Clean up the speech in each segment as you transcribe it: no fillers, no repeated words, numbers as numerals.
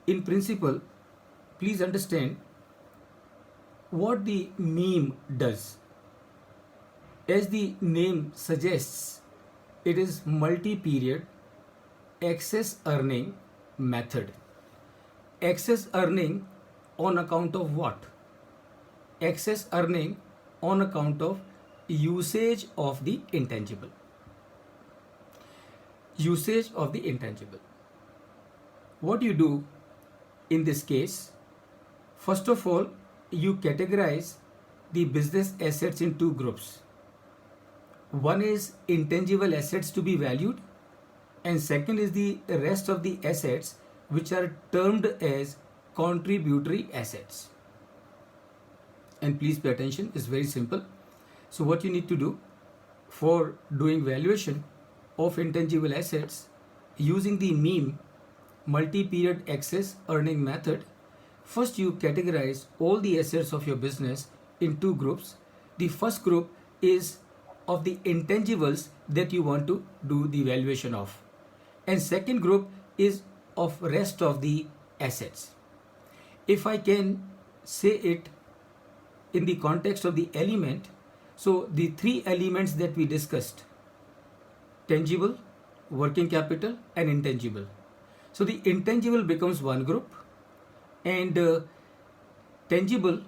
In principle, please understand what the meme does. As the name suggests, it is multi-period excess earning method. Excess earning on account of what? Excess earning on account of usage of the intangible. Usage of the intangible. What you do in this case, first of all, you categorize the business assets in two groups. One is intangible assets to be valued, and second is the rest of the assets which are termed as contributory assets. And please pay attention, it's very simple. So what you need to do for doing valuation of intangible assets using the meme multi-period excess earning method, first you categorize all the assets of your business in two groups. The first group is of the intangibles that you want to do the valuation of, and second group is of rest of the assets. If I can say it in the context of the element, so the three elements that we discussed: tangible, working capital, and intangible. So the intangible becomes one group, and tangible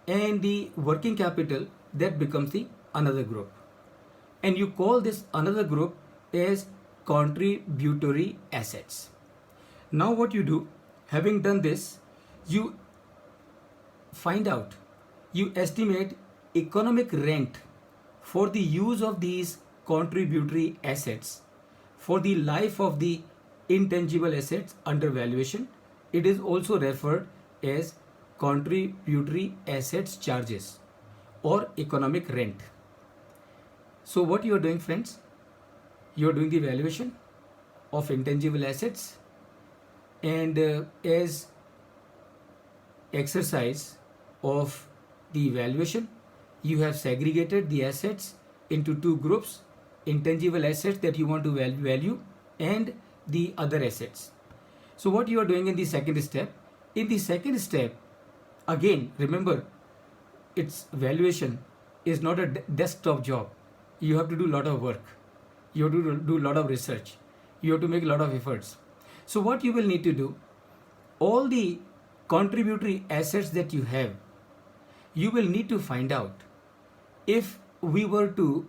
and the working capital, that becomes the another group, and you call this another group as contributory assets. Now what you do, having done this, you find out, you estimate economic rent for the use of these contributory assets for the life of the intangible assets under valuation. It is also referred as contributory assets charges or economic rent. So what you are doing, friends, you are doing the valuation of intangible assets, and as exercise of the valuation, you have segregated the assets into two groups: intangible assets that you want to value and the other assets. So what you are doing in the second step, again remember, its valuation is not a desktop job. You have to do a lot of work, you have to do a lot of research, you have to make a lot of efforts. So what you will need to do, all the contributory assets that you have, you will need to find out, if we were to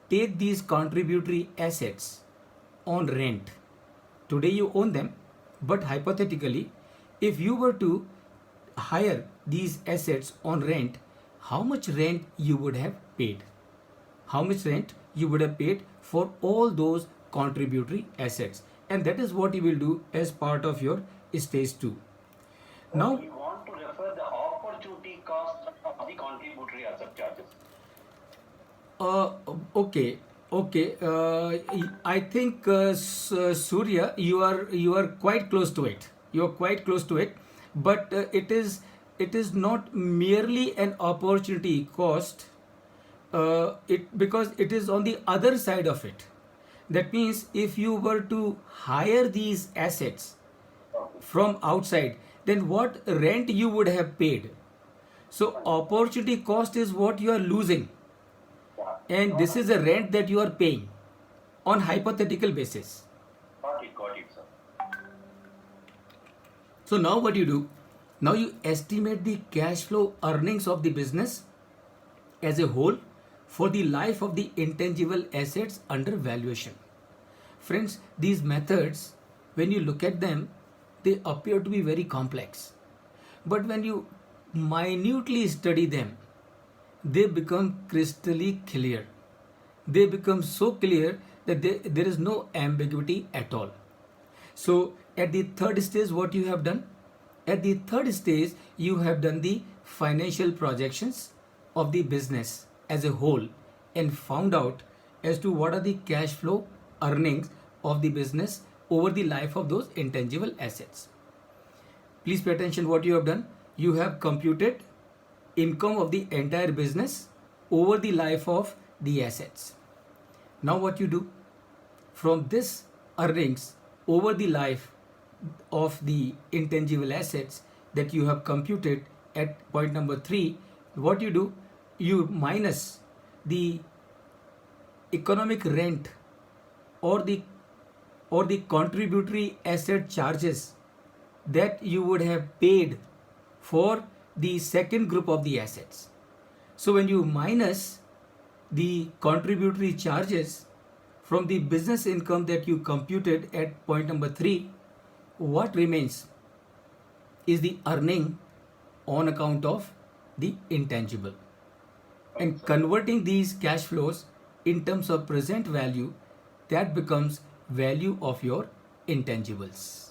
take these contributory assets on rent, today you own them, but hypothetically, if you were to hire these assets on rent, how much rent you would have paid? How much rent you would have paid for all those contributory assets? And that is what you will do as part of your stage 2. Now we want to refer the opportunity cost of the contributory asset charges. Okay, okay. I think Surya, you are quite close to it. You are quite close to it, but it is not merely an opportunity cost. It because it is on the other side of it. That means if you were to hire these assets from outside, then what rent you would have paid? So opportunity cost is what you are losing, and this is a rent that you are paying on hypothetical basis. Got it, sir. So now what you do, now you estimate the cash flow earnings of the business as a whole for the life of the intangible assets under valuation. Friends, these methods, when you look at them, they appear to be very complex, but when you minutely study them, they become crystally clear. They become so clear that there is no ambiguity at all. So at the third stage, what you have done? At the third stage, you have done the financial projections of the business as a whole and found out as to what are the cash flow earnings of the business over the life of those intangible assets. Please pay attention what you have done. You have computed income of the entire business over the life of the assets. Now what you do? From this earnings over the life, of the intangible assets that you have computed at point number 3, what you do, you minus the economic rent or the contributory asset charges that you would have paid for the second group of the assets. So when you minus the contributory charges from the business income that you computed at point number 3, what remains is the earning on account of the intangible. And converting these cash flows in terms of present value, that becomes value of your intangibles.